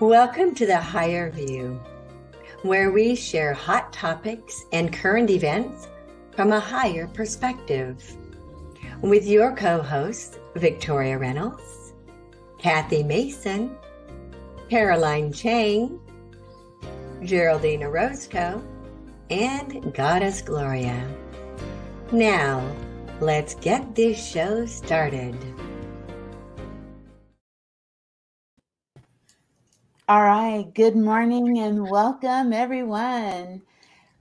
Welcome to the Higher View, where we share hot topics and current events from a higher perspective. With your co-hosts, Victoria Reynolds, Kathy Mason, Caroline Chang, Geraldine Orozco, and Goddess Gloria. Now, let's get this show started. All right, good morning and welcome everyone.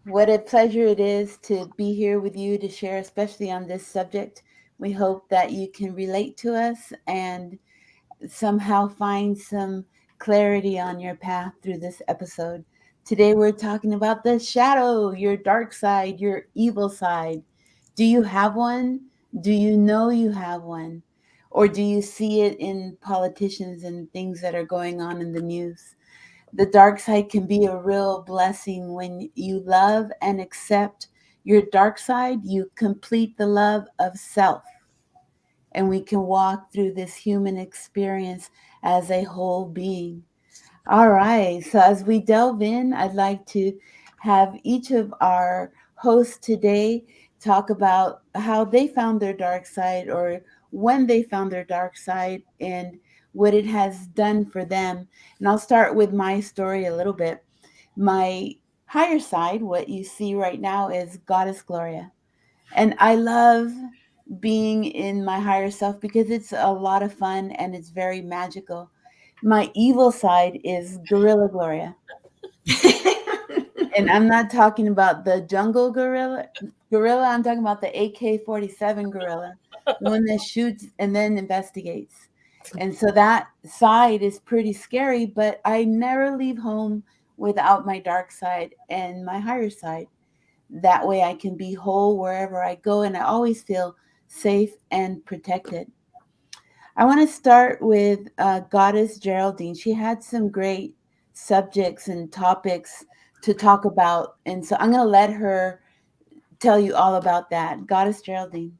What a pleasure it is to be here with you to share, especially on this subject. We hope that you can relate to us and somehow find some clarity on your path through this episode. Today we're talking about the shadow, your dark side, your evil side. Do you have one? Do you know you have one? Or do you see it in politicians and things that are going on in the news? The dark side can be a real blessing. When you love and accept your dark side, you complete the love of self. And we can walk through this human experience as a whole being. All right. So as we delve in, I'd like to have each of our hosts today talk about how they found their dark side or when they found their dark side and what it has done for them. And I'll start with my story a little bit. My higher side, what you see right now, is Goddess Gloria. And I love being in my higher self because it's a lot of fun and it's very magical. My evil side is Gorilla Gloria. And I'm not talking about the jungle gorilla, I'm talking about the AK-47 gorilla, the one that shoots and then investigates. And so that side is pretty scary, but I never leave home without my dark side and my higher side. That way I can be whole wherever I go and I always feel safe and protected. I want to start with Goddess Geraldine. She had some great subjects and topics to talk about. And so I'm going to let her tell you all about that. Goddess Geraldine.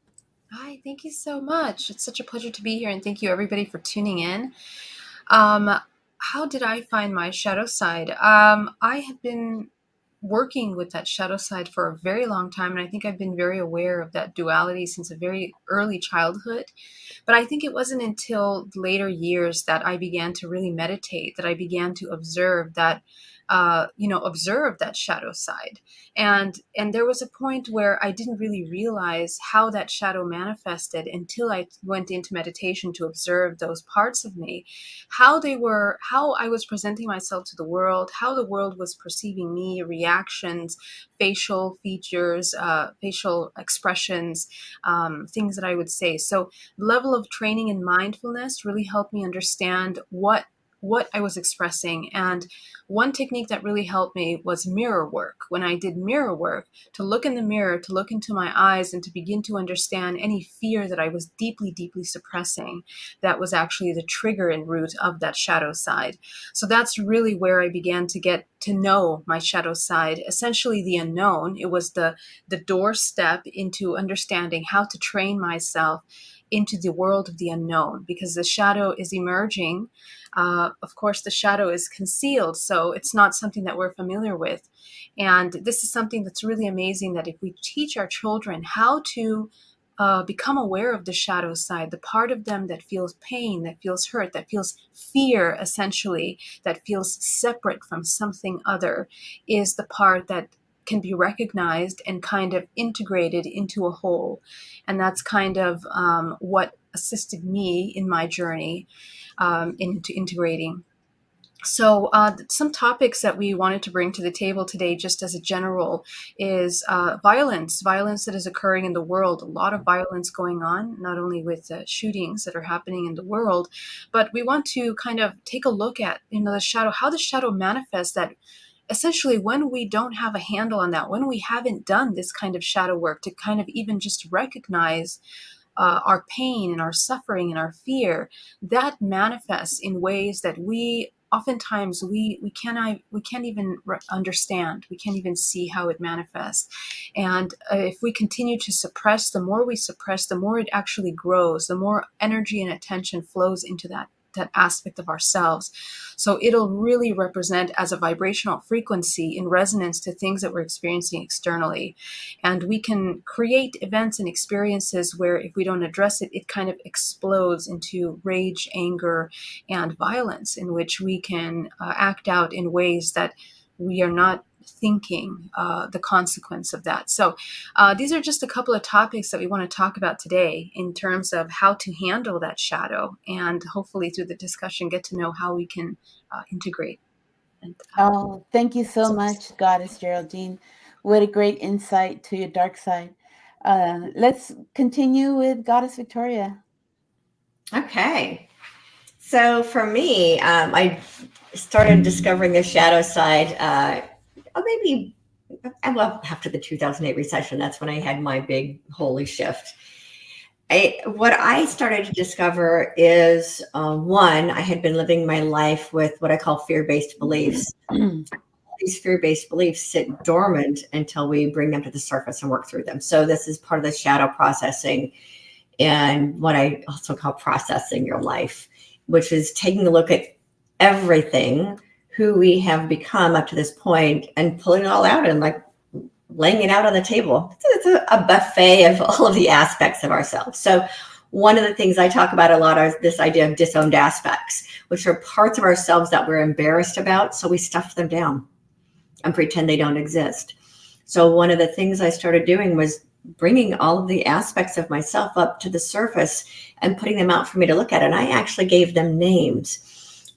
Hi, thank you so much. It's such a pleasure to be here, and thank you everybody for tuning in. How did I find my shadow side? I have been working with that shadow side for a very long time, and I think I've been very aware of that duality since a very early childhood. But I think it wasn't until later years that I began to really meditate, that I began to observe that, observe that shadow side. And there was a point where I didn't really realize how that shadow manifested until I went into meditation to observe those parts of me, how I was presenting myself to the world, how the world was perceiving me, reactions, facial features, facial expressions, things that I would say. So level of training in mindfulness really helped me understand what I was expressing. And one technique that really helped me was mirror work. When I did mirror work, to look in the mirror, to look into my eyes and to begin to understand any fear that I was deeply, deeply suppressing, that was actually the trigger and root of that shadow side. So that's really where I began to get to know my shadow side, essentially the unknown. It was the doorstep into understanding how to train myself into the world of the unknown, because the shadow is emerging. Of course, the shadow is concealed, so it's not something that we're familiar with. And this is something that's really amazing, that if we teach our children how to become aware of the shadow side, the part of them that feels pain, that feels hurt, that feels fear, essentially, that feels separate from something other, is the part that can be recognized and kind of integrated into a whole. And that's kind of what assisted me in my journey into integrating. So some topics that we wanted to bring to the table today, just as a general, is violence that is occurring in the world. A lot of violence going on, not only with shootings that are happening in the world, but we want to kind of take a look at, the shadow, how the shadow manifests, that essentially when we don't have a handle on that, when we haven't done this kind of shadow work to kind of even just recognize our pain and our suffering and our fear, that manifests in ways that we oftentimes we can't even understand. We can't even see how it manifests. And if we continue to suppress, the more we suppress, the more it actually grows, the more energy and attention flows into that that aspect of ourselves. So it'll really represent as a vibrational frequency in resonance to things that we're experiencing externally. And we can create events and experiences where if we don't address it, it kind of explodes into rage, anger, and violence, in which we can act out in ways that we are not thinking the consequence of that. So these are just a couple of topics that we want to talk about today in terms of how to handle that shadow, and hopefully through the discussion get to know how we can integrate. And, Oh, thank you so much, Goddess Geraldine. What a great insight to your dark side. Let's continue with Goddess Victoria. Okay. So for me, I started discovering the shadow side maybe well after the 2008 recession. That's when I had my big holy shift. What I started to discover is one, I had been living my life with what I call fear-based beliefs. These fear-based beliefs sit dormant until we bring them to the surface and work through them. So this is part of the shadow processing, and what I also call processing your life, which is taking a look at everything, who we have become up to this point, and pulling it all out and like laying it out on the table. It's a buffet of all of the aspects of ourselves. So one of the things I talk about a lot is this idea of disowned aspects, which are parts of ourselves that we're embarrassed about. So we stuff them down and pretend they don't exist. So one of the things I started doing was bringing all of the aspects of myself up to the surface and putting them out for me to look at. And I actually gave them names.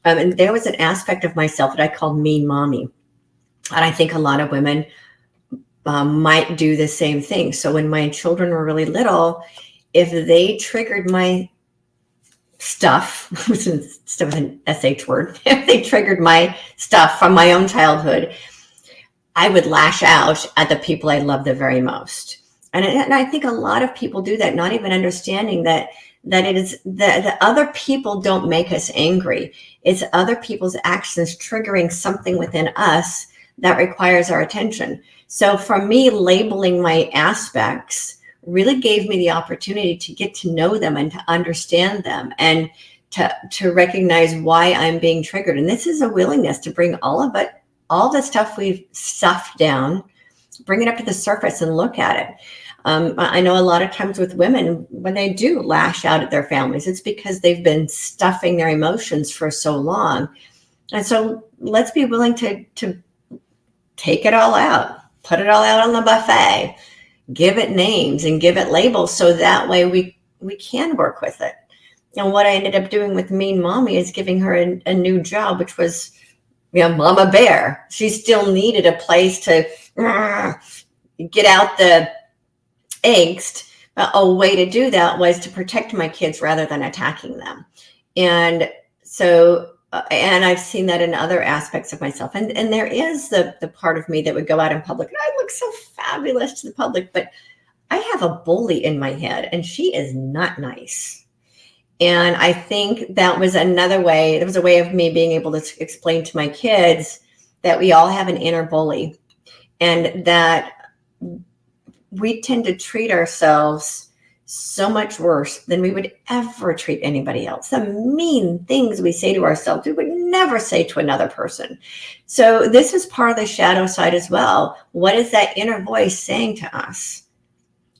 And there was an aspect of myself that I called mean mommy. And I think a lot of women might do the same thing. So when my children were really little, if they triggered my stuff, instead of an SH word, if they triggered my stuff from my own childhood, I would lash out at the people I love the very most. And I think a lot of people do that, not even understanding that it is the other people don't make us angry. It's other people's actions triggering something within us that requires our attention. So for me, labeling my aspects really gave me the opportunity to get to know them and to understand them and to recognize why I'm being triggered. And this is a willingness to bring all of it, all the stuff we've stuffed down, bring it up to the surface and look at it. I know a lot of times with women, when they do lash out at their families, it's because they've been stuffing their emotions for so long. And so let's be willing to take it all out, put it all out on the buffet, give it names and give it labels, so that way we can work with it. And what I ended up doing with Mean Mommy is giving her a new job, which was, Mama Bear. She still needed a place to get out the angst. A way to do that was to protect my kids rather than attacking them. And so, and I've seen that in other aspects of myself. And there is the part of me that would go out in public and I look so fabulous to the public, but I have a bully in my head and she is not nice. And I think that was another way. There was a way of me being able to explain to my kids that we all have an inner bully and that we tend to treat ourselves so much worse than we would ever treat anybody else. The mean things we say to ourselves, we would never say to another person. So this is part of the shadow side as well. What is that inner voice saying to us?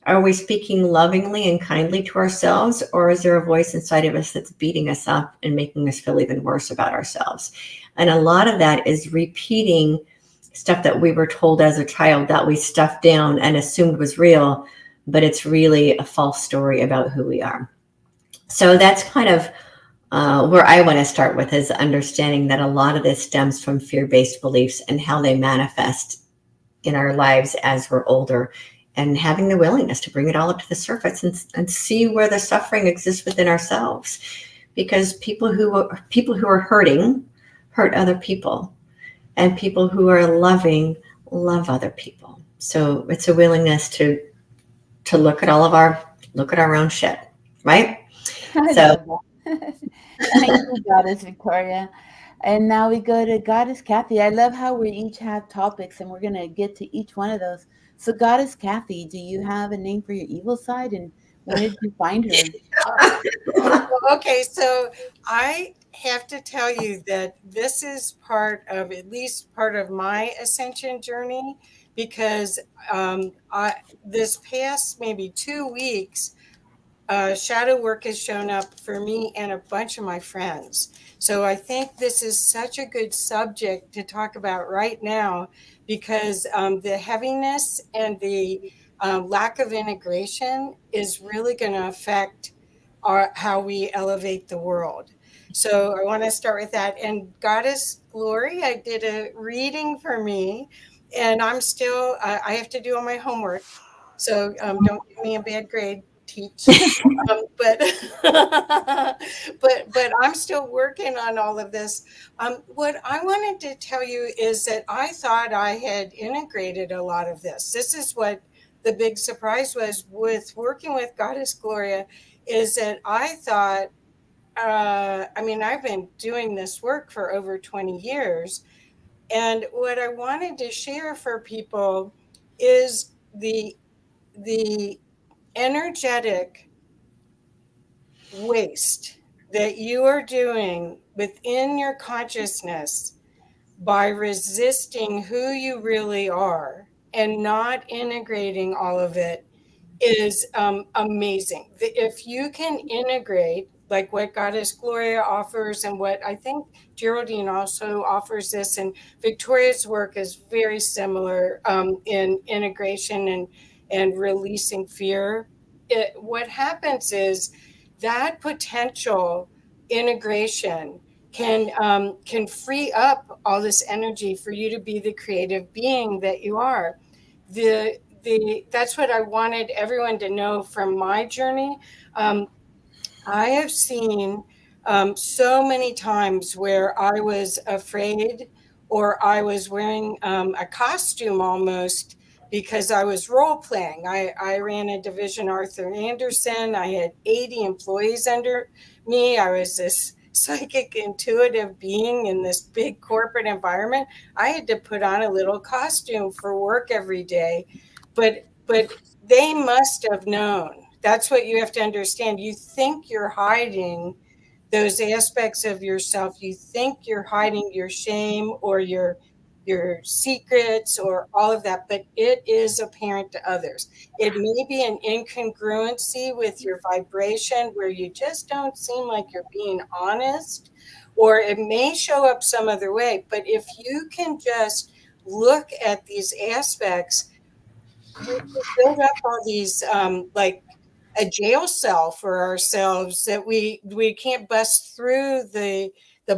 Are we speaking lovingly and kindly to ourselves, or is there a voice inside of us that's beating us up and making us feel even worse about ourselves? And a lot of that is repeating stuff that we were told as a child that we stuffed down and assumed was real, but it's really a false story about who we are. So that's kind of where I want to start with, is understanding that a lot of this stems from fear-based beliefs and how they manifest in our lives as we're older, and having the willingness to bring it all up to the surface and see where the suffering exists within ourselves. Because people who are hurting hurt other people, and people who are loving love other people. So it's a willingness to look at our own shit, right? So thank you, Goddess Victoria. And now we go to Goddess Kathy. I love how we each have topics and we're going to get to each one of those. So Goddess Kathy, do you have a name for your evil side, and Where did you find her? Okay, so I have to tell you that this is at least part of my ascension journey, because this past maybe 2 weeks, shadow work has shown up for me and a bunch of my friends. So I think this is such a good subject to talk about right now, because the heaviness and the lack of integration is really going to affect how we elevate the world. So I want to start with that. And Goddess Gloria did a reading for me, and I have to do all my homework. So don't give me a bad grade, teach. But but I'm still working on all of this. What I wanted to tell you is that I thought I had integrated a lot of this. This is what the big surprise was with working with Goddess Gloria, is that I thought, I mean, I've been doing this work for over 20 years. And what I wanted to share for people is the energetic waste that you are doing within your consciousness by resisting who you really are and not integrating all of it is amazing. If you can integrate, like what Goddess Gloria offers, and what I think Geraldine also offers this, and Victoria's work is very similar in integration and releasing fear. What happens is that potential integration can free up all this energy for you to be the creative being that you are. That's what I wanted everyone to know from my journey. I have seen so many times where I was afraid, or I was wearing a costume almost, because I was role playing. I ran a division Arthur Anderson. I had 80 employees under me. I was this psychic intuitive being in this big corporate environment. I had to put on a little costume for work every day. But they must have known. That's what you have to understand. You think you're hiding those aspects of yourself. You think you're hiding your shame or your secrets or all of that, but it is apparent to others. It may be an incongruency with your vibration where you just don't seem like you're being honest, or it may show up some other way. But if you can just look at these aspects, we build up all these like a jail cell for ourselves that we can't bust through the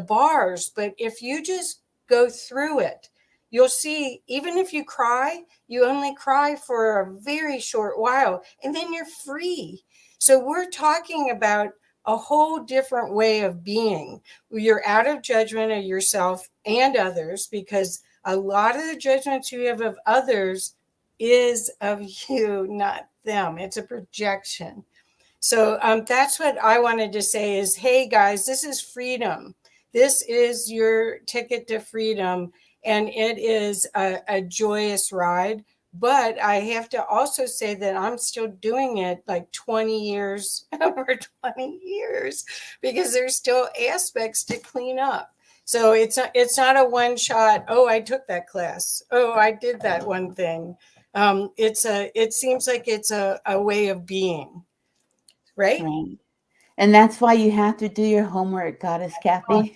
bars. But if you just go through it, you'll see, even if you cry, you only cry for a very short while, and then you're free. So we're talking about a whole different way of being. You're out of judgment of yourself and others, because a lot of the judgments you have of others is of you, not them. It's a projection. So that's what I wanted to say is, hey guys, this is freedom. This is your ticket to freedom, and it is a joyous ride. But I have to also say that I'm still doing it like 20 years, over 20 years, because there's still aspects to clean up. So it's not a one shot. Oh, I took that class. Oh, I did that one thing. It seems like it's a way of being, right? Right. And that's why you have to do your homework, Goddess Kathy.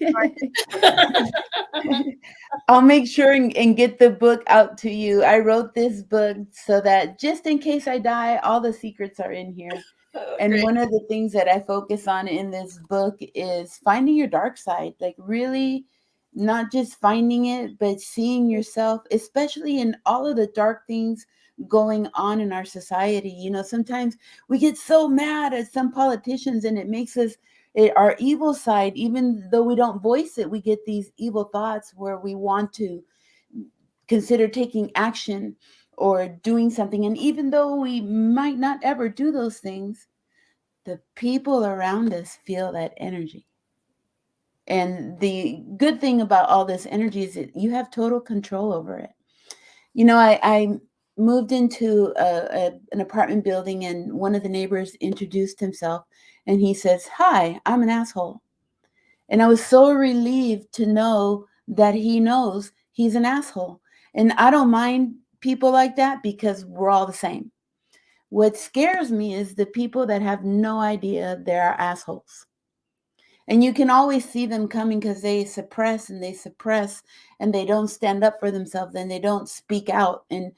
I'll make sure and get the book out to you. I wrote this book so that just in case I die, all the secrets are in here. Oh, And great. one of the things that I focus on in this book is finding your dark side, like really not just finding it, but seeing yourself, especially in all of the dark things going on in our society. You know, sometimes we get so mad at some politicians and it makes us our evil side, even though we don't voice it, we get these evil thoughts where we want to consider taking action or doing something. And even though we might not ever do those things, the people around us feel that energy. And the good thing about all this energy is that you have total control over it. You know, I moved into an apartment building, and one of the neighbors introduced himself, and he says, "Hi, I'm an asshole." And I was so relieved to know that he knows he's an asshole. And I don't mind people like that because we're all the same. What scares me is the people that have no idea they're assholes. And you can always see them coming because they suppress and they suppress and they don't stand up for themselves and they don't speak out. And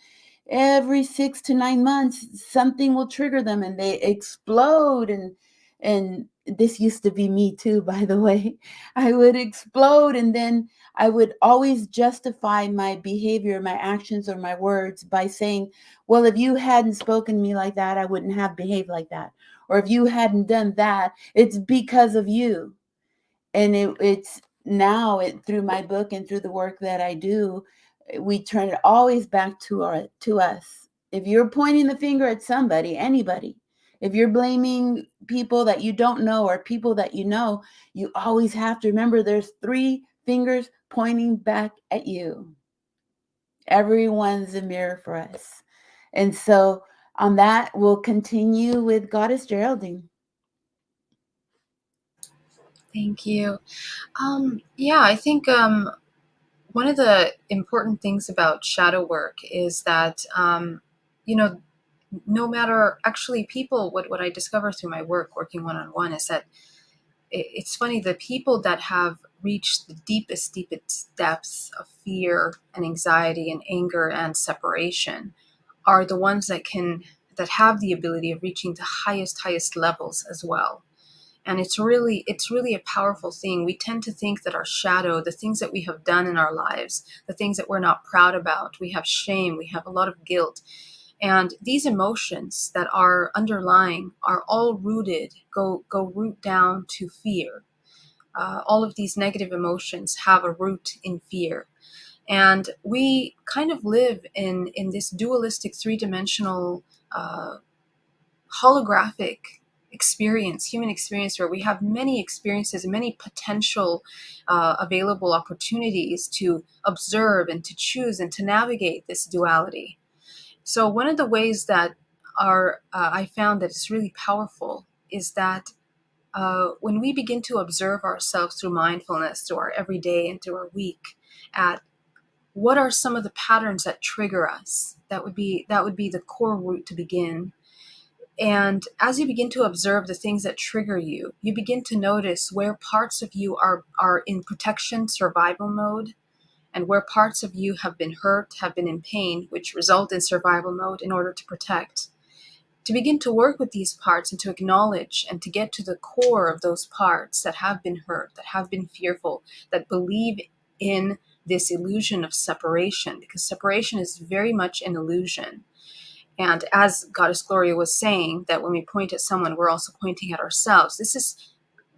every 6 to 9 months, something will trigger them and they explode. And this used to be me too, by the way. I would explode, and then I would always justify my behavior, my actions, or my words by saying, well, if you hadn't spoken to me like that, I wouldn't have behaved like that. Or if you hadn't done that, it's because of you. And it's now, through my book and through the work that I do, we turn it always back to us. If you're pointing the finger at somebody, anybody, if you're blaming people that you don't know or people that you know, you always have to remember there's 3 fingers pointing back at you. Everyone's a mirror for us. And so on that, we'll continue with Goddess Geraldine. Thank you. Yeah, I think one of the important things about shadow work is that, no matter, actually, people, what I discover through my work, working one-on-one, is that it's funny, the people that have reached the deepest depths of fear and anxiety and anger and separation are the ones that have the ability of reaching the highest levels as well. And it's really a powerful thing. We tend to think that our shadow, the things that we have done in our lives, the things that we're not proud about, we have shame, we have a lot of guilt. And these emotions that are underlying are all rooted, go root down to fear. All of these negative emotions have a root in fear. And we kind of live in this dualistic, three-dimensional, holographic experience, human experience, where we have many experiences and many potential available opportunities to observe and to choose and to navigate this duality. So one of the ways that I found that is really powerful is that when we begin to observe ourselves through mindfulness, through our everyday and through our week, at what are some of the patterns that trigger us, that would be the core root to begin. And as you begin to observe the things that trigger you, you begin to notice where parts of you are in protection, survival mode, and where parts of you have been hurt, have been in pain, which result in survival mode in order to protect. To begin to work with these parts and to acknowledge and to get to the core of those parts that have been hurt, that have been fearful, that believe in this illusion of separation, because separation is very much an illusion. And as Goddess Gloria was saying, that when we point at someone, we're also pointing at ourselves.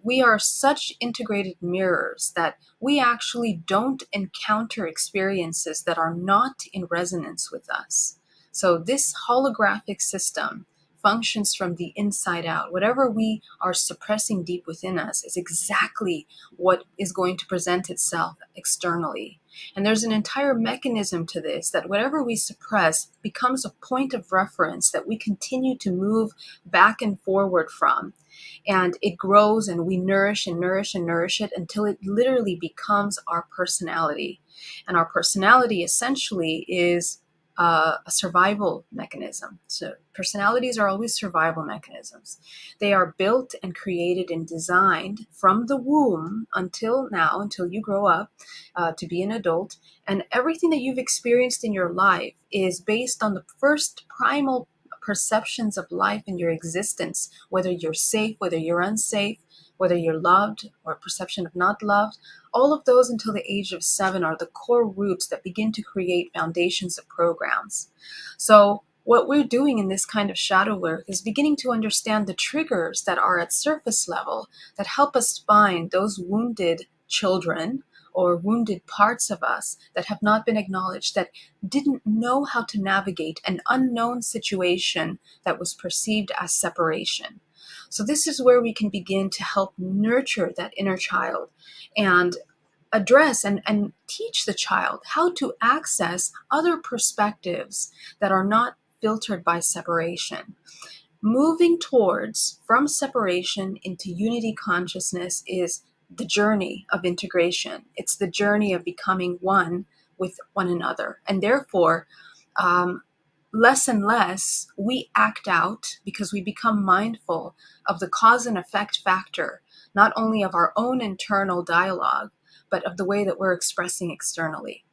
We are such integrated mirrors that we actually don't encounter experiences that are not in resonance with us. So this holographic system functions from the inside out. Whatever we are suppressing deep within us is exactly what is going to present itself externally. And there's an entire mechanism to this, that whatever we suppress becomes a point of reference that we continue to move back and forward from. And it grows, and we nourish and nourish and nourish it until it literally becomes our personality. And our personality essentially is a survival mechanism. So personalities are always survival mechanisms. They are built and created and designed from the womb until now, until you grow up to be an adult. And everything that you've experienced in your life is based on the first primal perceptions of life and your existence, whether you're safe, whether you're unsafe, whether you're loved or perception of not loved. All of those until the age of 7 are the core roots that begin to create foundations of programs. So what we're doing in this kind of shadow work is beginning to understand the triggers that are at surface level that help us find those wounded children or wounded parts of us that have not been acknowledged, that didn't know how to navigate an unknown situation that was perceived as separation. So this is where we can begin to help nurture that inner child. And address and teach the child how to access other perspectives that are not filtered by separation. Moving towards from separation into unity consciousness is the journey of integration. It's the journey of becoming one with one another. And therefore, less and less we act out because we become mindful of the cause and effect factor, not only of our own internal dialogue, but of the way that we're expressing externally.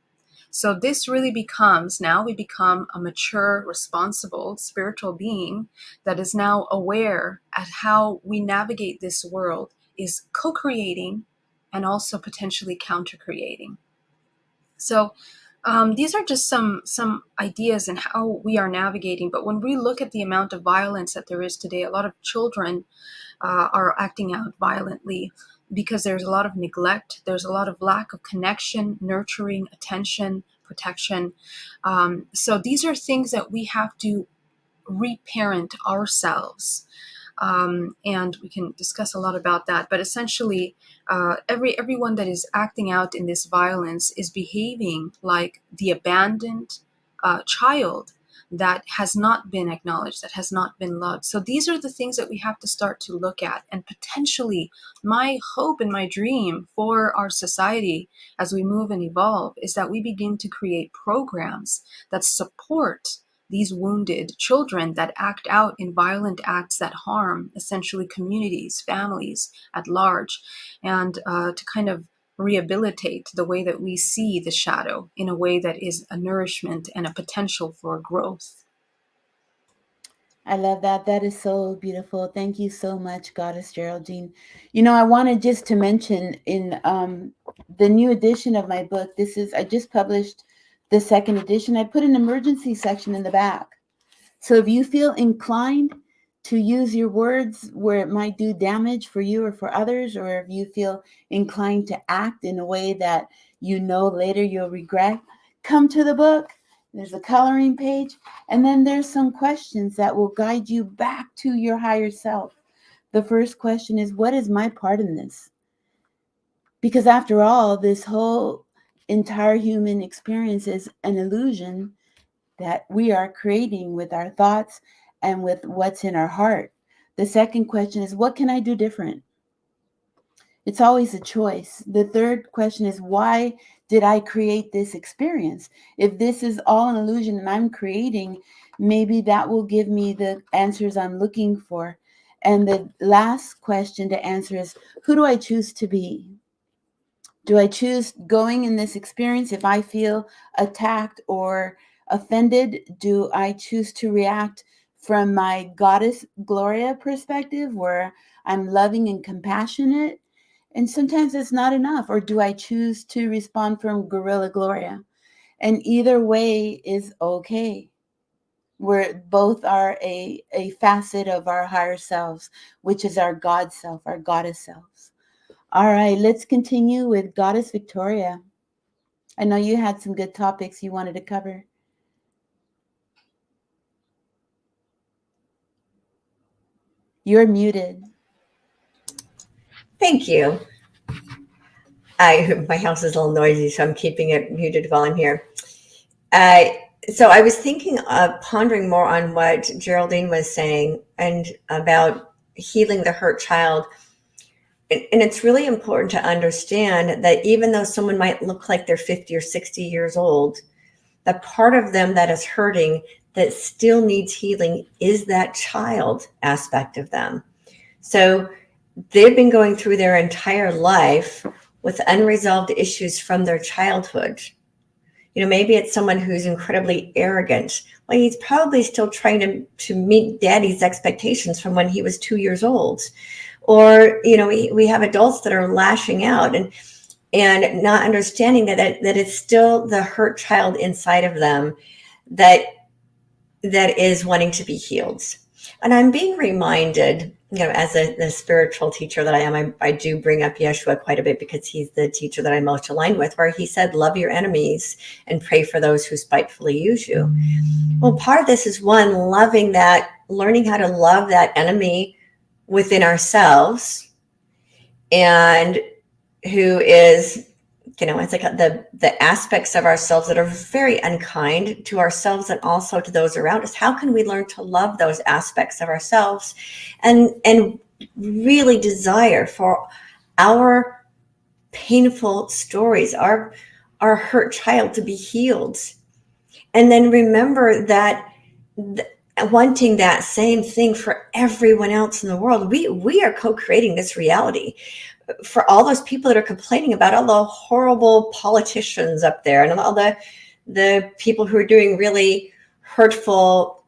So this really becomes, now we become a mature, responsible spiritual being that is now aware at how we navigate this world is co-creating and also potentially counter-creating. So these are just some ideas in how we are navigating. But when we look at the amount of violence that there is today, a lot of children are acting out violently because there's a lot of neglect. There's a lot of lack of connection, nurturing, attention, protection. So these are things that we have to reparent ourselves. And we can discuss a lot about that. But essentially, everyone that is acting out in this violence is behaving like the abandoned child that has not been acknowledged, that has not been loved. So these are the things that we have to start to look at. And potentially, my hope and my dream for our society as we move and evolve is that we begin to create programs that support these wounded children that act out in violent acts that harm essentially communities, families at large, and to kind of rehabilitate the way that we see the shadow in a way that is a nourishment and a potential for growth. I love that. That is so beautiful. Thank you so much, Goddess Geraldine. You know, I wanted just to mention in the new edition of my book, I just published the second edition. I put an emergency section in the back. So if you feel inclined to use your words where it might do damage for you or for others, or if you feel inclined to act in a way that you know later you'll regret, come to the book. There's a coloring page, and then there's some questions that will guide you back to your higher self. The first question is, what is my part in this? Because after all, this whole entire human experience is an illusion that we are creating with our thoughts and with what's in our heart. The second question is, what can I do different? It's always a choice. The third question is, why did I create this experience? If this is all an illusion and I'm creating, maybe that will give me the answers I'm looking for. And the last question to answer is, who do I choose to be? Do I choose going in this experience if I feel attacked or offended? Do I choose to react from my goddess Gloria perspective where I'm loving and compassionate? And sometimes it's not enough. Or do I choose to respond from Gorilla Gloria? And either way is okay. Where both are a facet of our higher selves, which is our God self, our goddess selves. All right, let's continue with Goddess Victoria. I know you had some good topics you wanted to cover. You're muted. Thank you. My house is a little noisy, so I'm keeping it muted while I'm here. So I was thinking of pondering more on what Geraldine was saying and about healing the hurt child. And it's really important to understand that even though someone might look like they're 50 or 60 years old, the part of them that is hurting that still needs healing is that child aspect of them. So they've been going through their entire life with unresolved issues from their childhood. You know, maybe it's someone who's incredibly arrogant. Well, he's probably still trying to meet daddy's expectations from when he was 2 years old. Or, you know, we have adults that are lashing out and not understanding that it's still the hurt child inside of them that is wanting to be healed. And I'm being reminded, you know, as the spiritual teacher that I am, I do bring up Yeshua quite a bit because he's the teacher that I'm most aligned with, where he said, love your enemies and pray for those who spitefully use you. Well, part of this is one, loving that, learning how to love that enemy within ourselves, and who is It's like the aspects of ourselves that are very unkind to ourselves and also to those around us. How can we learn to love those aspects of ourselves and really desire for our painful stories, our hurt child to be healed? And then remember that wanting that same thing for everyone else in the world. We are co-creating this reality. For all those people that are complaining about all the horrible politicians up there and all the people who are doing really hurtful,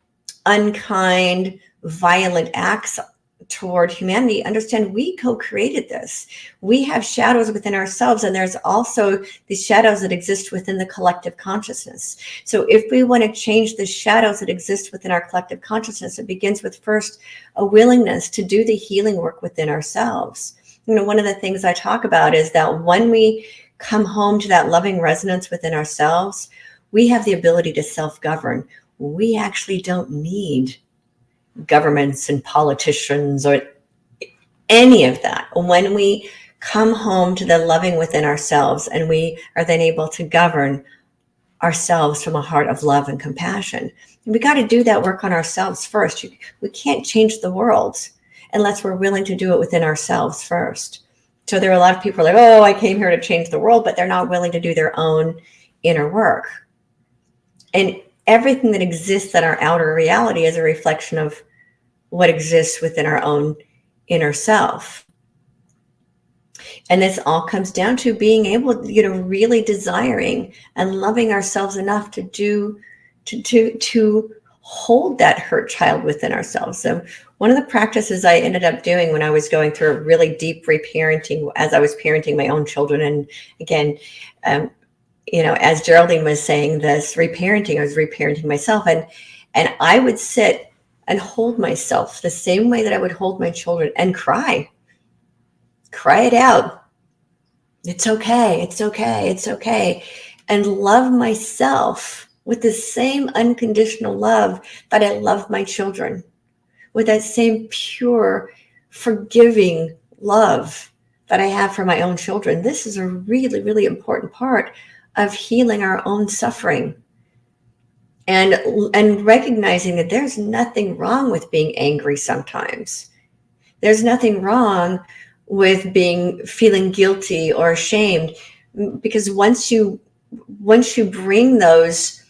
unkind, violent acts toward humanity, understand we co-created this. We have shadows within ourselves, and there's also these shadows that exist within the collective consciousness. So if we want to change the shadows that exist within our collective consciousness, it begins with first a willingness to do the healing work within ourselves. One of the things I talk about is that when we come home to that loving resonance within ourselves, we have the ability to self-govern. We actually don't need governments and politicians or any of that. When we come home to the loving within ourselves, and we are then able to govern ourselves from a heart of love and compassion. And we got to do that work on ourselves first. We can't change the world unless we're willing to do it within ourselves first. So there are a lot of people like, oh, I came here to change the world, but they're not willing to do their own inner work. And everything that exists in our outer reality is a reflection of what exists within our own inner self. And this all comes down to being able, really desiring and loving ourselves enough to hold that hurt child within ourselves. So one of the practices I ended up doing when I was going through a really deep reparenting, as I was parenting my own children, and again, as Geraldine was saying, this reparenting, I was reparenting myself, and I would sit and hold myself the same way that I would hold my children and cry it out. It's okay. It's okay. It's okay. And love myself with the same unconditional love that I love my children, with that same pure, forgiving love that I have for my own children. This is a really, really important part of healing our own suffering. And recognizing that there's nothing wrong with being angry sometimes. There's nothing wrong with feeling guilty or ashamed, because once you bring those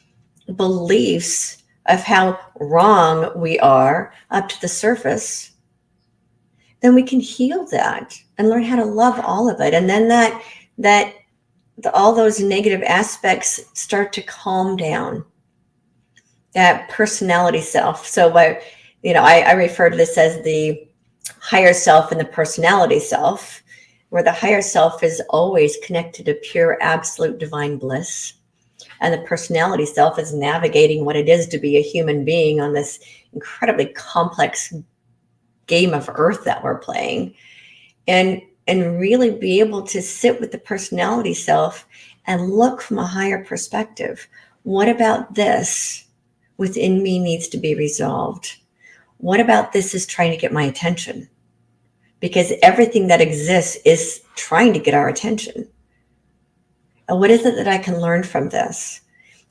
beliefs of how wrong we are up to the surface, then we can heal that and learn how to love all of it. And then all those negative aspects start to calm down. That personality self. So I refer to this as the higher self and the personality self, where the higher self is always connected to pure, absolute divine bliss. And the personality self is navigating what it is to be a human being on this incredibly complex game of earth that we're playing. And really be able to sit with the personality self and look from a higher perspective. What about this within me needs to be resolved? What about this is trying to get my attention? Because everything that exists is trying to get our attention. And what is it that I can learn from this?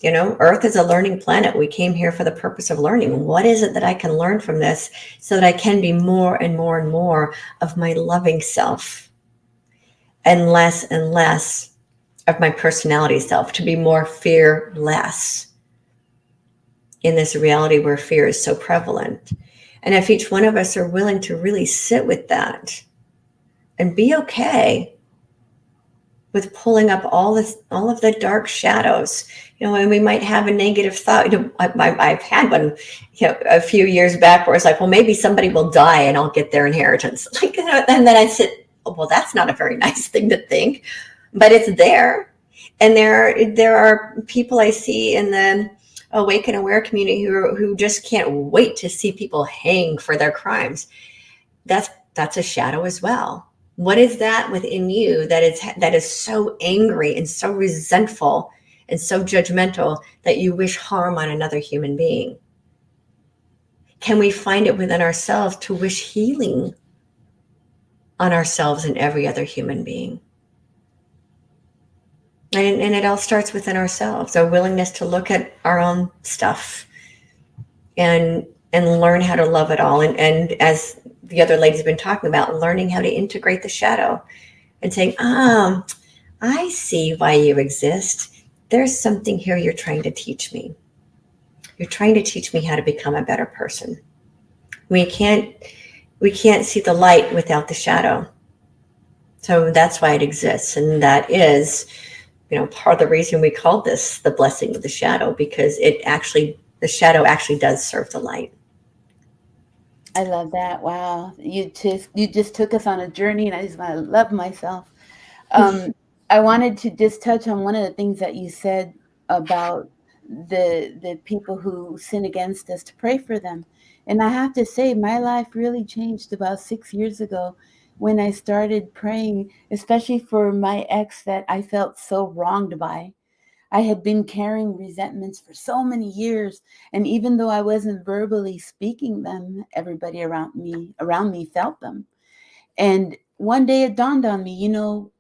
Earth is a learning planet. We came here for the purpose of learning. What is it that I can learn from this so that I can be more and more and more of my loving self and less of my personality self, to be more fearless in this reality where fear is so prevalent? And if each one of us are willing to really sit with that and be okay with pulling up all of the dark shadows, and we might have a negative thought. I've had one, a few years back where it's like, well, maybe somebody will die and I'll get their inheritance. And then I said, oh, well, that's not a very nice thing to think, but it's there. And there are people I see in the Awake and Aware community who just can't wait to see people hang for their crimes. That's a shadow as well. What is that within you that is so angry and so resentful and so judgmental that you wish harm on another human being? Can we find it within ourselves to wish healing on ourselves and every other human being? And it all starts within ourselves, our willingness to look at our own stuff and learn how to love it all. And as the other ladies have been talking about, learning how to integrate the shadow and saying, I see why you exist. There's something here you're trying to teach me. You're trying to teach me how to become a better person. We can't see the light without the shadow. So that's why it exists. And that is, part of the reason we call this the blessing of the shadow, because the shadow actually does serve the light. I love that. Wow. You just took us on a journey, and I just want to love myself. I wanted to just touch on one of the things that you said about the people who sin against us, to pray for them. And I have to say, my life really changed about 6 years ago when I started praying, especially for my ex that I felt so wronged by. I had been carrying resentments for so many years, and even though I wasn't verbally speaking them, everybody around me felt them. And one day it dawned on me,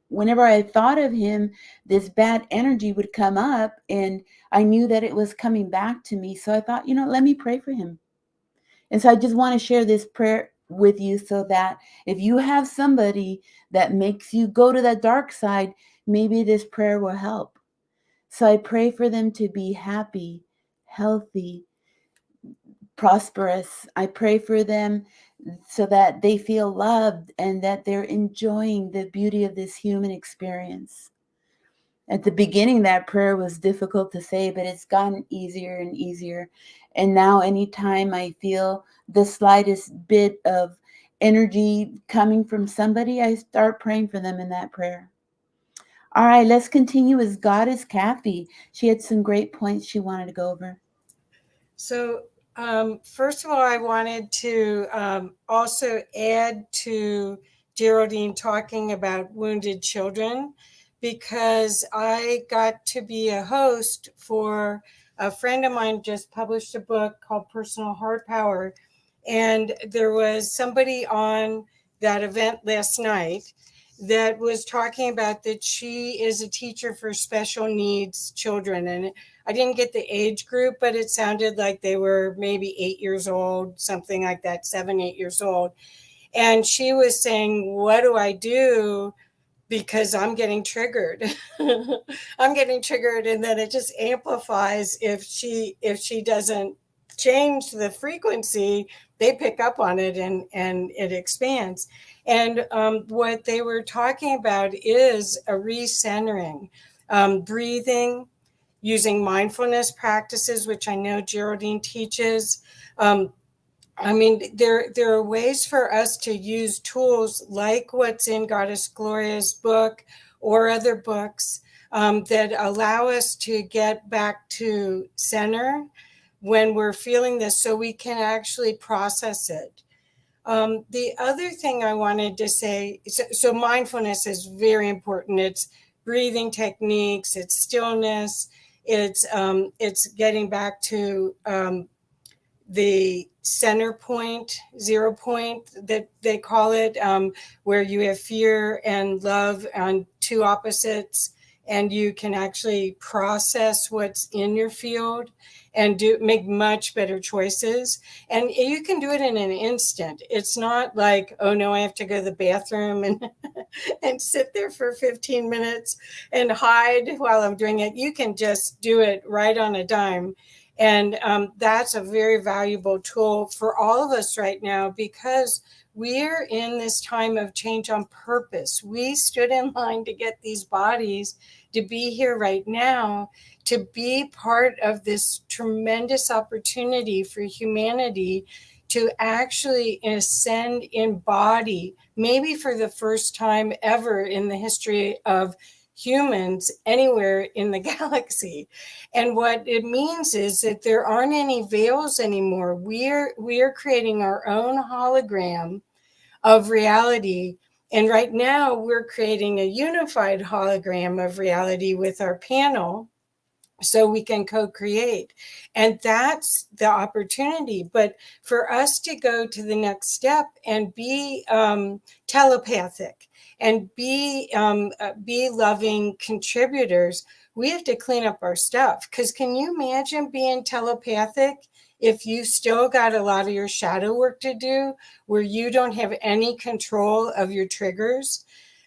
whenever I thought of him, this bad energy would come up, and I knew that it was coming back to me. So I thought, let me pray for him. And so I just want to share this prayer with you, so that if you have somebody that makes you go to that dark side, maybe this prayer will help. So I pray for them to be happy, healthy, prosperous. I pray for them so that they feel loved and that they're enjoying the beauty of this human experience. At the beginning, that prayer was difficult to say, but it's gotten easier and easier. And now anytime I feel the slightest bit of energy coming from somebody, I start praying for them in that prayer. All right, let's continue as Goddess Kathy. She had some great points she wanted to go over. So, first of all, I wanted to also add to Geraldine talking about wounded children, because I got to be a host for a friend of mine just published a book called Personal Heart Power. And there was somebody on that event last night that was talking about that she is a teacher for special needs children. And I didn't get the age group, but it sounded like they were maybe 8 years old, something like that, 7, 8 years old. And she was saying, what do I do? Because I'm getting triggered. I'm getting triggered. And then it just amplifies if she doesn't change the frequency, they pick up on it and it expands. And what they were talking about is a recentering, breathing, using mindfulness practices, which I know Geraldine teaches. There are ways for us to use tools like what's in Goddess Gloria's book or other books that allow us to get back to center when we're feeling this, so we can actually process it. The other thing I wanted to say, so mindfulness is very important. It's breathing techniques, it's stillness, it's getting back to the center point, 0 point that they call it, where you have fear and love on two opposites, and you can actually process what's in your field and make much better choices. And you can do it in an instant. It's not like, oh no, I have to go to the bathroom and and sit there for 15 minutes and hide while I'm doing it. You can just do it right on a dime. And that's a very valuable tool for all of us right now, because we're in this time of change on purpose. We stood in line to get these bodies to be here right now, to be part of this tremendous opportunity for humanity to actually ascend in body, maybe for the first time ever in the history of humans anywhere in the galaxy. And what it means is that there aren't any veils anymore. We're creating our own hologram of reality. And right now we're creating a unified hologram of reality with our panel, so we can co-create. And that's the opportunity. But for us to go to the next step and be telepathic and be loving contributors, we have to clean up our stuff. Because can you imagine being telepathic if you still got a lot of your shadow work to do, where you don't have any control of your triggers?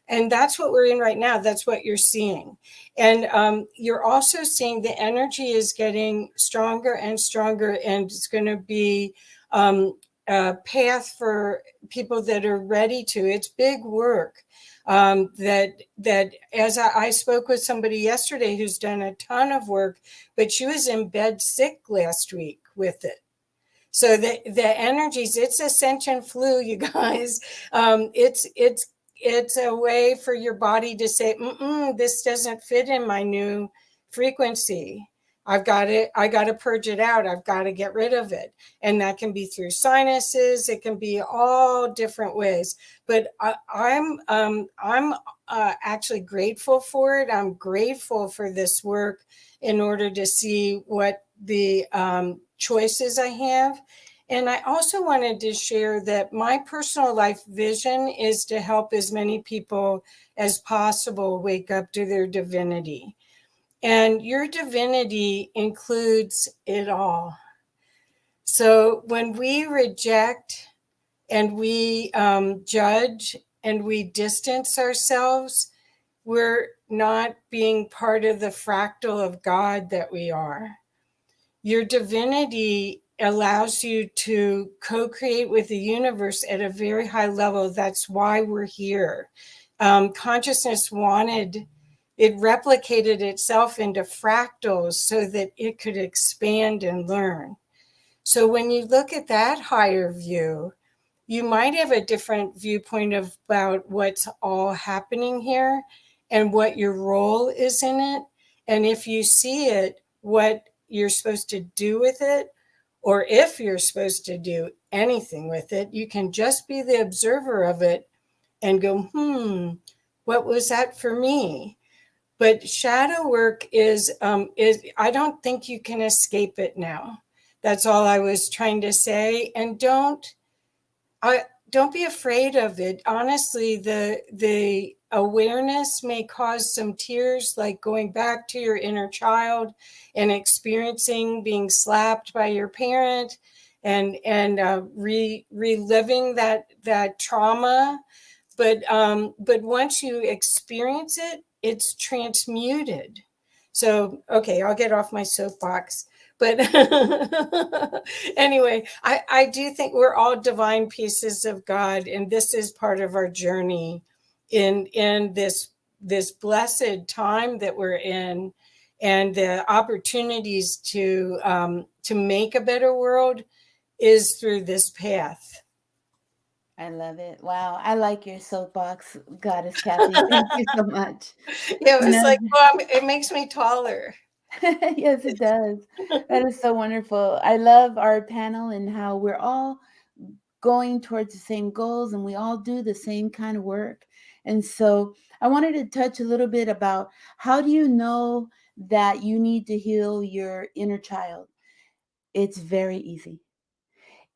And that's what we're in right now. That's what you're seeing. And you're also seeing the energy is getting stronger and stronger, and it's going to be a path for people that are ready to. It's big work. That as I spoke with somebody yesterday who's done a ton of work, but she was in bed sick last week with it. So the energies, it's ascension flu, you guys. It's a way for your body to say, this doesn't fit in my new frequency. I got to purge it out. I've got to get rid of it. And that can be through sinuses. It can be all different ways. But I'm actually grateful for it. I'm grateful for this work in order to see what the choices I have. And I also wanted to share that my personal life vision is to help as many people as possible wake up to their divinity. And your divinity includes it all. So when we reject and we judge and we distance ourselves, we're not being part of the fractal of God that we are. Your divinity allows you to co-create with the universe at a very high level. That's why we're here. Consciousness it replicated itself into fractals so that it could expand and learn. So when you look at that higher view, you might have a different viewpoint about what's all happening here and what your role is in it. And if you see it, what you're supposed to do with it, or if you're supposed to do anything with it, you can just be the observer of it and go, what was that for me? But shadow work is I don't think you can escape it now. That's all I was trying to say. And don't be afraid of it. Honestly, the awareness may cause some tears, like going back to your inner child and experiencing being slapped by your parent and reliving that trauma. But once you experience it, it's transmuted. So, okay, I'll get off my soapbox. But anyway, I do think we're all divine pieces of God, and this is part of our journey in this blessed time that we're in, and the opportunities to make a better world is through this path. I love it. Wow. I like your soapbox, Goddess Kathy. Thank you so much. Yeah, it was like, well, it makes me taller. Yes, it does. That is so wonderful. I love our panel and how we're all going towards the same goals and we all do the same kind of work. And so I wanted to touch a little bit about how do you know that you need to heal your inner child? It's very easy.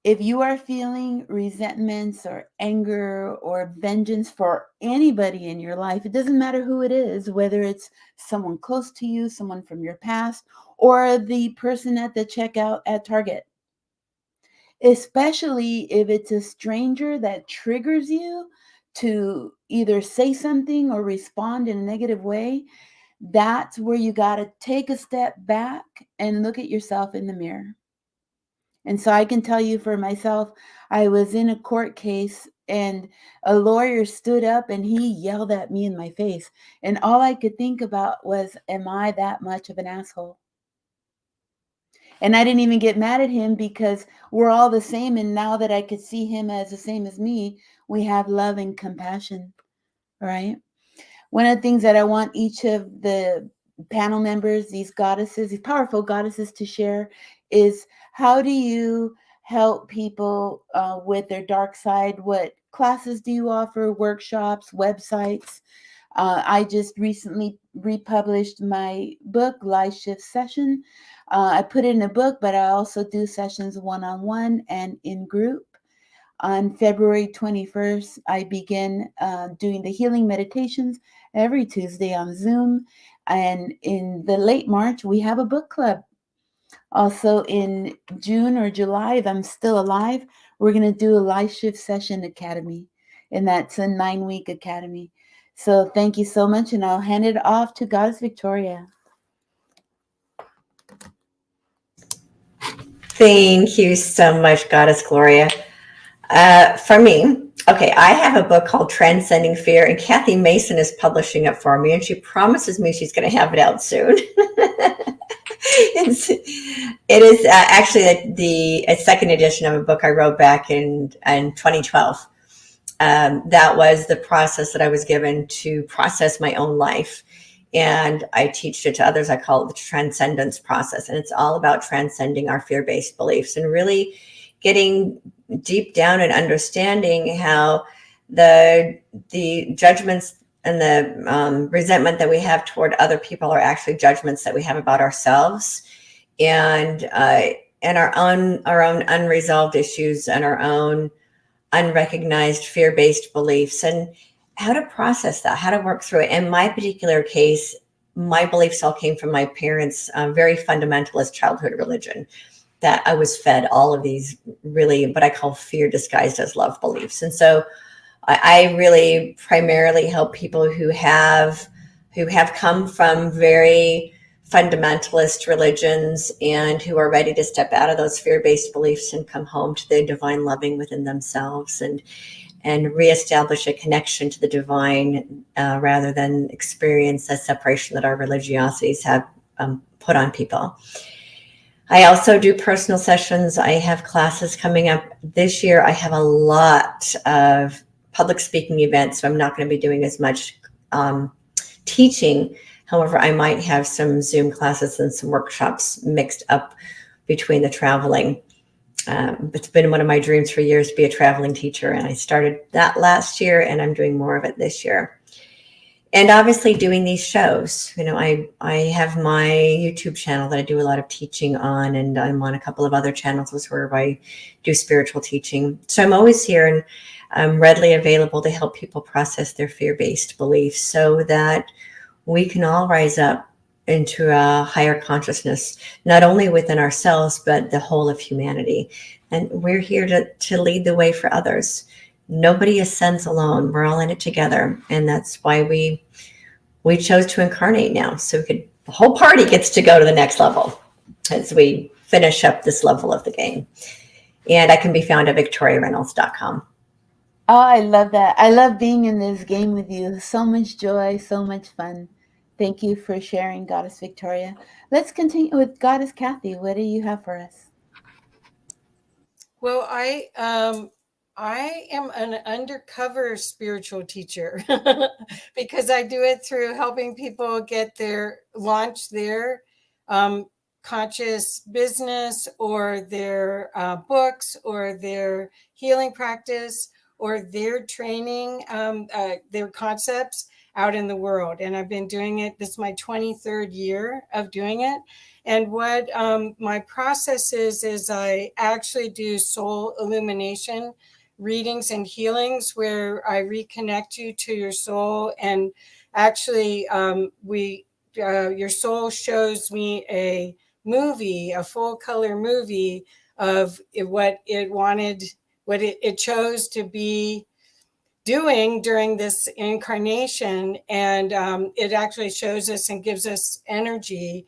If you are feeling resentments or anger or vengeance for anybody in your life, it doesn't matter who it is, whether it's someone close to you, someone from your past, or the person at the checkout at Target, especially if it's a stranger that triggers you to either say something or respond in a negative way, that's where you got to take a step back and look at yourself in the mirror. And so I can tell you for myself, I was in a court case and a lawyer stood up and he yelled at me in my face. And all I could think about was, am I that much of an asshole? And I didn't even get mad at him because we're all the same. And now that I could see him as the same as me, we have love and compassion, right? One of the things that I want each of the panel members, these goddesses, these powerful goddesses to share is, how do you help people with their dark side? What classes do you offer, workshops, websites? I just recently republished my book, Life Shift Session. I put it in a book, but I also do sessions one-on-one and in group. On February 21st, I begin doing the healing meditations every Tuesday on Zoom. And in the late March, we have a book club. Also in June or July, if I'm still alive, we're going to do a Life Shift Session Academy. And that's a 9-week academy. So thank you so much. And I'll hand it off to Goddess Victoria. Thank you so much, Goddess Gloria. For me, okay, I have a book called Transcending Fear, and Kathy Mason is publishing it for me, and she promises me she's going to have it out soon. It is actually a second edition of a book I wrote back in 2012. That was the process that I was given to process my own life. And I teach it to others. I call it the Transcendence Process. And it's all about transcending our fear-based beliefs and really getting deep down and understanding how the judgments and the resentment that we have toward other people are actually judgments that we have about ourselves, and our own unresolved issues and our own unrecognized fear-based beliefs, and how to process that, how to work through it. In my particular case, my beliefs all came from my parents' very fundamentalist childhood religion, that I was fed all of these really what I call fear disguised as love beliefs. And so I really primarily help people who have come from very fundamentalist religions and who are ready to step out of those fear-based beliefs and come home to the divine loving within themselves and reestablish a connection to the divine rather than experience that separation that our religiosities have put on people. I also do personal sessions. I have classes coming up this year. I have a lot of public speaking events, so I'm not going to be doing as much teaching. However, I might have some Zoom classes and some workshops mixed up between the traveling. It's been one of my dreams for years to be a traveling teacher, and I started that last year, and I'm doing more of it this year. And obviously doing these shows. You know, I have my YouTube channel that I do a lot of teaching on, and I'm on a couple of other channels where I do spiritual teaching. So I'm always here, and I'm readily available to help people process their fear-based beliefs so that we can all rise up into a higher consciousness, not only within ourselves, but the whole of humanity. And we're here to lead the way for others. Nobody ascends alone. We're all in it together. And that's why we chose to incarnate now. So the whole party gets to go to the next level as we finish up this level of the game. And I can be found at victoriareynolds.com. Oh, I love that. I love being in this game with you. So much joy, so much fun. Thank you for sharing, Goddess Victoria. Let's continue with Goddess Kathy. What do you have for us? Well, I am an undercover spiritual teacher because I do it through helping people launch their conscious business or their books or their healing practice or their training, their concepts out in the world. And I've been doing it. This is my 23rd year of doing it. And what my process is I actually do soul illumination readings and healings where I reconnect you to your soul. And actually, your soul shows me a movie, a full color movie of what it chose to be doing during this incarnation. And it actually shows us and gives us energy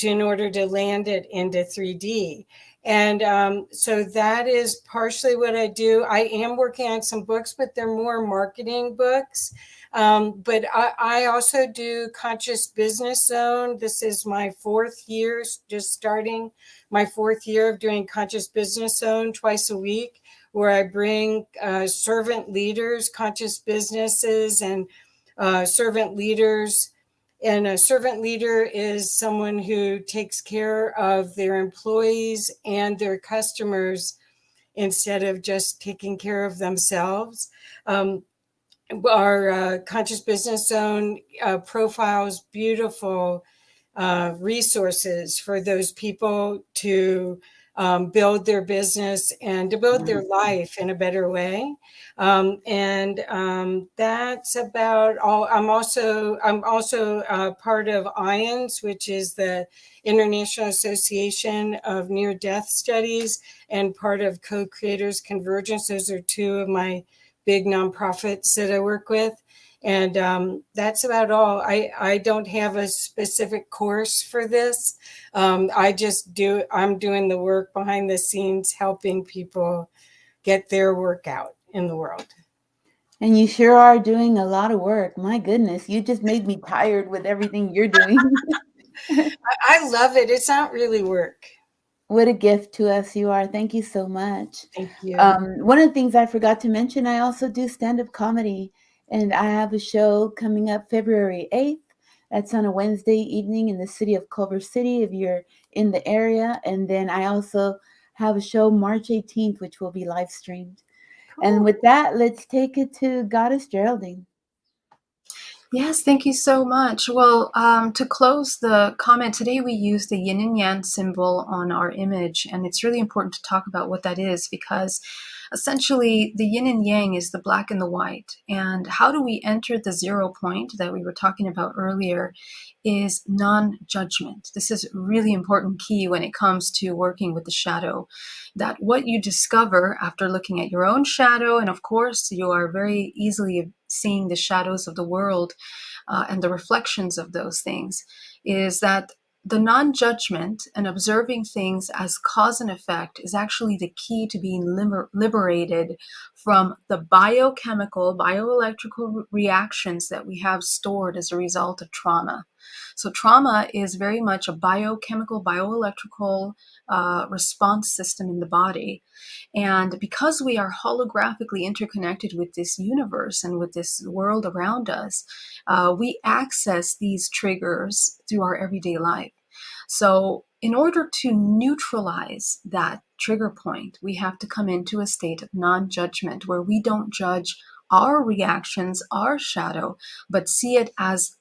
in order to land it into 3D. And so that is partially what I do. I am working on some books, but they're more marketing books. But I also do Conscious Business Zone. This is my 4th year, just starting my 4th year of doing Conscious Business Zone twice a week, where I bring servant leaders, conscious businesses, and servant leaders. And a servant leader is someone who takes care of their employees and their customers instead of just taking care of themselves. Our Conscious Business Zone profiles beautiful resources for those people to build their business and to build their life in a better way. That's about all. I'm also part of IONS, which is the International Association of Near-Death Studies, and part of Co-Creators Convergence. Those are two of my big nonprofits that I work with. And that's about all. I don't have a specific course for this. I'm doing the work behind the scenes, helping people get their work out in the world. And you sure are doing a lot of work. My goodness, you just made me tired with everything you're doing. I love it. It's not really work. What a gift to us you are. Thank you so much. Thank you. One of the things I forgot to mention, I also do stand-up comedy, and I have a show coming up February 8th. That's on a Wednesday evening in the city of Culver City, if you're in the area. And then I also have a show March 18th, which will be live streamed. Cool. And with that, let's take it to Goddess Geraldine. Yes, thank you so much. Well, to close the comment, today we use the Yin and Yang symbol on our image, and it's really important to talk about what that is, because essentially the Yin and Yang is the black and the white. And how do we enter the 0 point that we were talking about earlier is non-judgment. This is really important key when it comes to working with the shadow, that what you discover after looking at your own shadow, and of course you are very easily seeing the shadows of the world and the reflections of those things, is that the non-judgment and observing things as cause and effect is actually the key to being liberated from the biochemical, bioelectrical reactions that we have stored as a result of trauma. So trauma is very much a biochemical, bioelectrical response system in the body. And because we are holographically interconnected with this universe and with this world around us, we access these triggers through our everyday life. So in order to neutralize that trigger point, we have to come into a state of non-judgment where we don't judge our reactions, our shadow, but see it as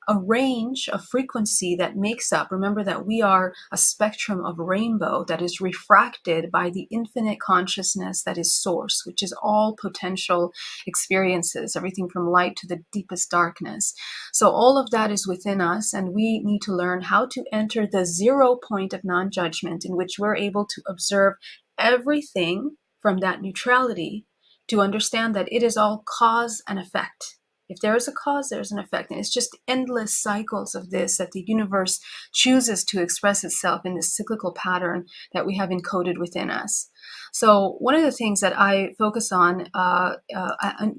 a range of frequency that makes up. Remember that we are a spectrum of rainbow that is refracted by the infinite consciousness that is source, which is all potential experiences, everything from light to the deepest darkness. So all of that is within us, and we need to learn how to enter the 0 point of non-judgment, in which we're able to observe everything from that neutrality, to understand that it is all cause and effect. If there is a cause, there's an effect. And it's just endless cycles of this that the universe chooses to express itself in this cyclical pattern that we have encoded within us. So one of the things that I focus on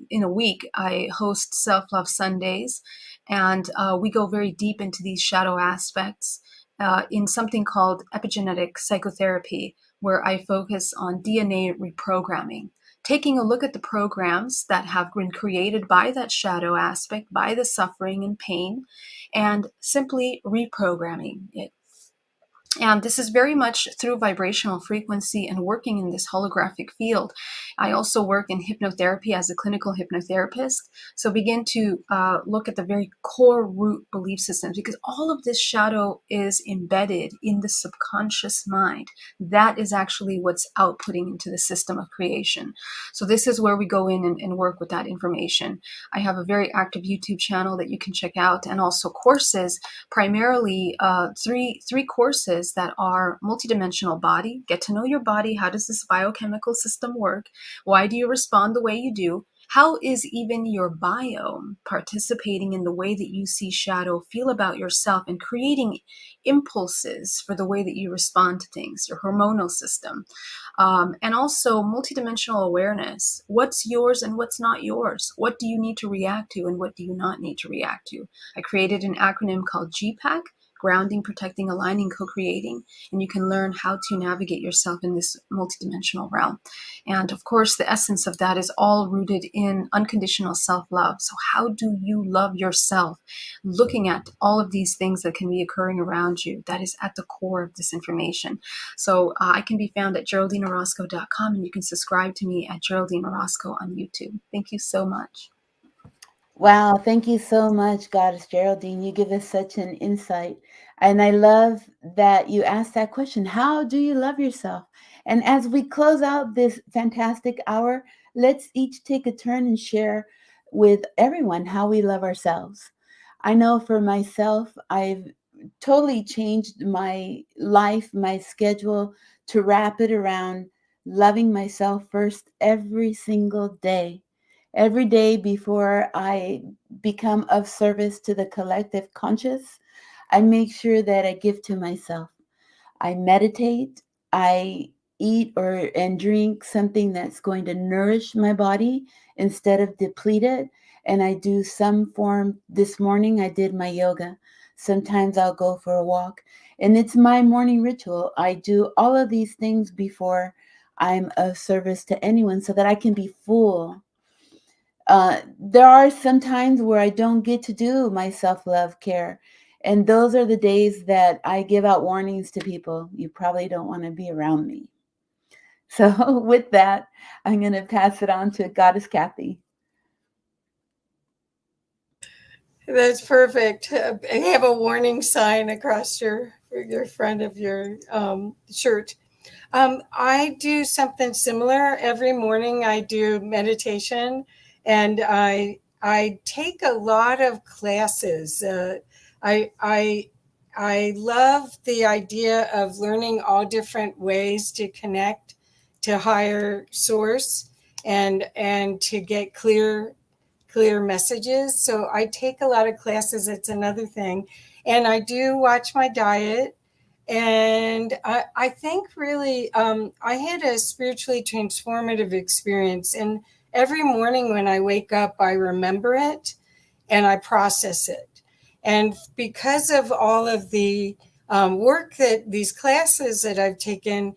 in a week, I host Self-Love Sundays, and we go very deep into these shadow aspects in something called epigenetic psychotherapy, where I focus on DNA reprogramming, taking a look at the programs that have been created by that shadow aspect, by the suffering and pain, and simply reprogramming it. And this is very much through vibrational frequency and working in this holographic field. I also work in hypnotherapy as a clinical hypnotherapist. So begin to look at the very core root belief systems, because all of this shadow is embedded in the subconscious mind. That is actually what's outputting into the system of creation. So this is where we go in and work with that information. I have a very active YouTube channel that you can check out, and also courses, primarily three courses that are multidimensional body, get to know your body. How does this biochemical system work? Why do you respond the way you do? How is even your biome participating in the way that you see shadow, feel about yourself, and creating impulses for the way that you respond to things, your hormonal system? And also multidimensional awareness. What's yours and what's not yours? What do you need to react to and what do you not need to react to? I created an acronym called GPAC, grounding, protecting, aligning, co-creating, and you can learn how to navigate yourself in this multidimensional realm. And of course, the essence of that is all rooted in unconditional self-love. So how do you love yourself? Looking at all of these things that can be occurring around you, that is at the core of this information. So I can be found at GeraldineOrozco.com, and you can subscribe to me at Geraldine Orozco on YouTube. Thank you so much. Wow, thank you so much, Goddess Geraldine. You give us such an insight. And I love that you asked that question. How do you love yourself? And as we close out this fantastic hour, let's each take a turn and share with everyone how we love ourselves. I know for myself, I've totally changed my life, my schedule to wrap it around loving myself first every single day. Every day before I become of service to the collective conscious, I make sure that I give to myself. I meditate, I eat or and drink something that's going to nourish my body instead of deplete it. And I do some form. This morning I did my yoga. Sometimes I'll go for a walk. And it's my morning ritual. I do all of these things before I'm of service to anyone so that I can be full. There are some times where I don't get to do my self-love care. And those are the days that I give out warnings to people. You probably don't want to be around me. So with that, I'm going to pass it on to Goddess Kathy. That's perfect. Have a warning sign across your front of your shirt. I do something similar every morning. I do meditation, and I take a lot of classes. I love the idea of learning all different ways to connect to higher source and to get clear messages. So I take a lot of classes. It's another thing. And I do watch my diet. And I think really, I had a spiritually transformative experience. And every morning when I wake up, I remember it and I process it. And because of all of the work that these classes that I've taken,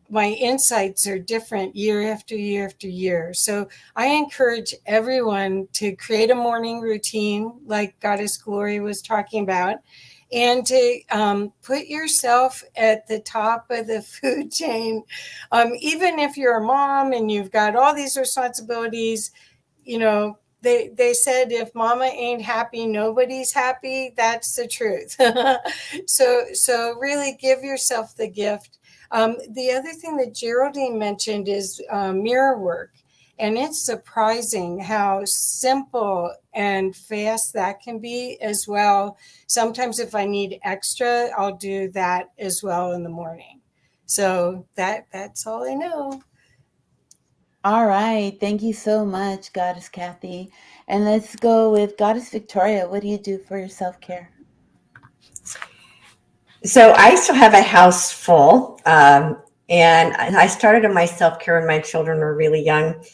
my insights are different year after year after year. So I encourage everyone to create a morning routine like Goddess Gloria was talking about, and to put yourself at the top of the food chain. Even if you're a mom and you've got all these responsibilities, you know, they said if mama ain't happy, nobody's happy. That's the truth. So really give yourself the gift. The other thing that Geraldine mentioned is mirror work. And it's surprising how simple and fast that can be as well. Sometimes if I need extra, I'll do that as well in the morning. So that's all I know. All right. Thank you so much, Goddess Kathy. And let's go with Goddess Victoria. What do you do for your self-care? So I still have a house full, and I started on my self-care when my children were really young,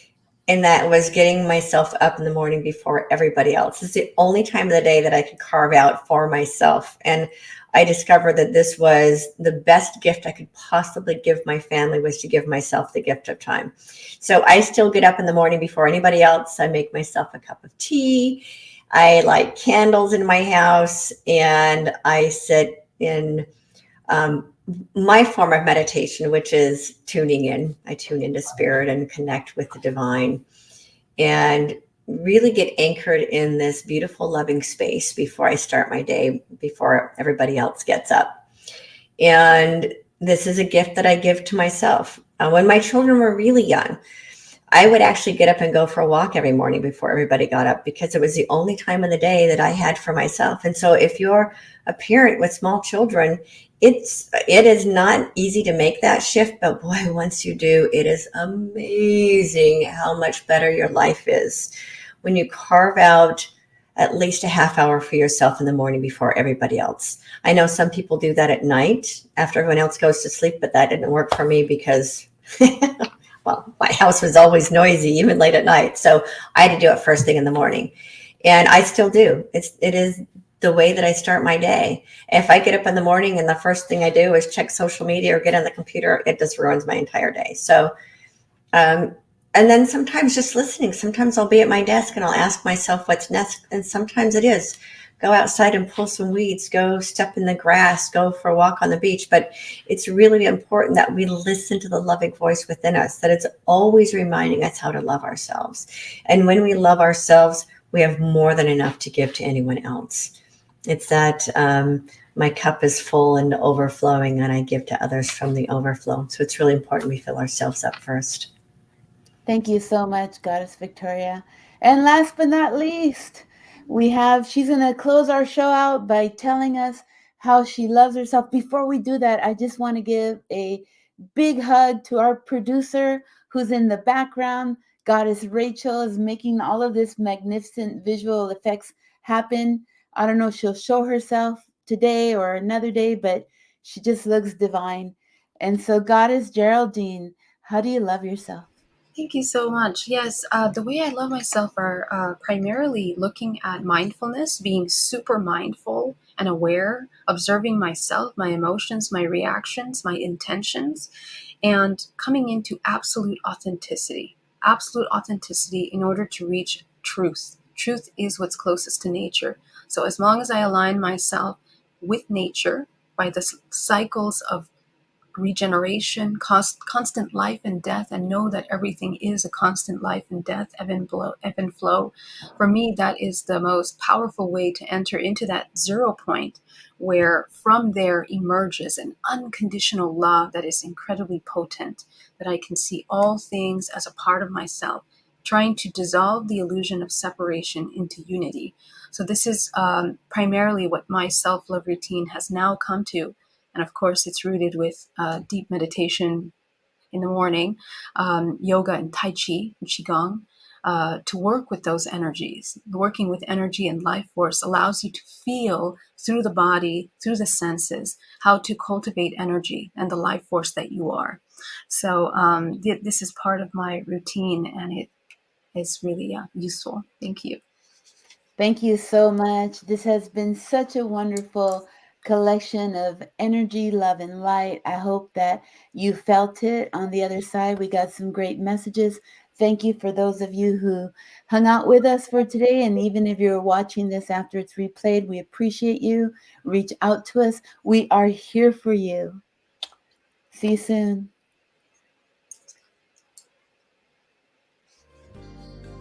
and that was getting myself up in the morning before everybody else. It's the only time of the day that I could carve out for myself. And I discovered that this was the best gift I could possibly give my family, was to give myself the gift of time. So I still get up in the morning before anybody else. I make myself a cup of tea. I light candles in my house, and I sit in my form of meditation, which is tuning in. I tune into spirit and connect with the divine and really get anchored in this beautiful, loving space before I start my day, before everybody else gets up. And this is a gift that I give to myself. When my children were really young, I would actually get up and go for a walk every morning before everybody got up, because it was the only time of the day that I had for myself. And so if you're a parent with small children, it is not easy to make that shift, but boy, once you do, it is amazing how much better your life is when you carve out at least a half hour for yourself in the morning before everybody else. I know some people do that at night after everyone else goes to sleep, but that didn't work for me because well, my house was always noisy, even late at night. So I had to do it first thing in the morning. And I still do. It is the way that I start my day. If I get up in the morning and the first thing I do is check social media or get on the computer, it just ruins my entire day. So, and then sometimes just listening. Sometimes I'll be at my desk and I'll ask myself what's next. And sometimes it is go outside and pull some weeds, go step in the grass, go for a walk on the beach. But it's really important that we listen to the loving voice within us, that it's always reminding us how to love ourselves. And when we love ourselves, we have more than enough to give to anyone else. It's that my cup is full and overflowing, and I give to others from the overflow. So it's really important we fill ourselves up first. Thank you so much, Goddess Victoria. And last but not least, she's going to close our show out by telling us how she loves herself. Before we do that, I just want to give a big hug to our producer who's in the background. Goddess Rachel is making all of this magnificent visual effects happen. I don't know if she'll show herself today or another day, but she just looks divine. And so, Goddess Geraldine, how do you love yourself? Thank you so much. Yes, the way I love myself are primarily looking at mindfulness, being super mindful and aware, observing myself, my emotions, my reactions, my intentions, and coming into absolute authenticity. Absolute authenticity in order to reach truth. Truth is what's closest to nature. So as long as I align myself with nature by the cycles of regeneration, constant life and death, and know that everything is a constant life and death, ebb and flow. For me, that is the most powerful way to enter into that 0 point, where from there emerges an unconditional love that is incredibly potent, that I can see all things as a part of myself, trying to dissolve the illusion of separation into unity. So this is primarily what my self-love routine has now come to. And of course, it's rooted with deep meditation in the morning, yoga and Tai Chi, and Qigong, to work with those energies. Working with energy and life force allows you to feel through the body, through the senses, how to cultivate energy and the life force that you are. So this is part of my routine, and it is really useful. Thank you. Thank you so much. This has been such a wonderful collection of energy, love, and light. I hope that you felt it on the other side. We got some great messages. Thank you for those of you who hung out with us for today. And even if you're watching this after it's replayed, we appreciate you. Reach out to us. We are here for you. See you soon.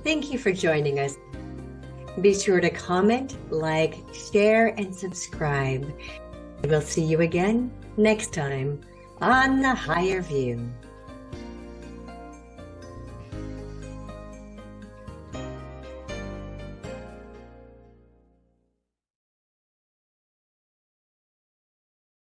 Thank you for joining us. Be sure to comment, like, share, and subscribe. We'll see you again next time on The Higher View.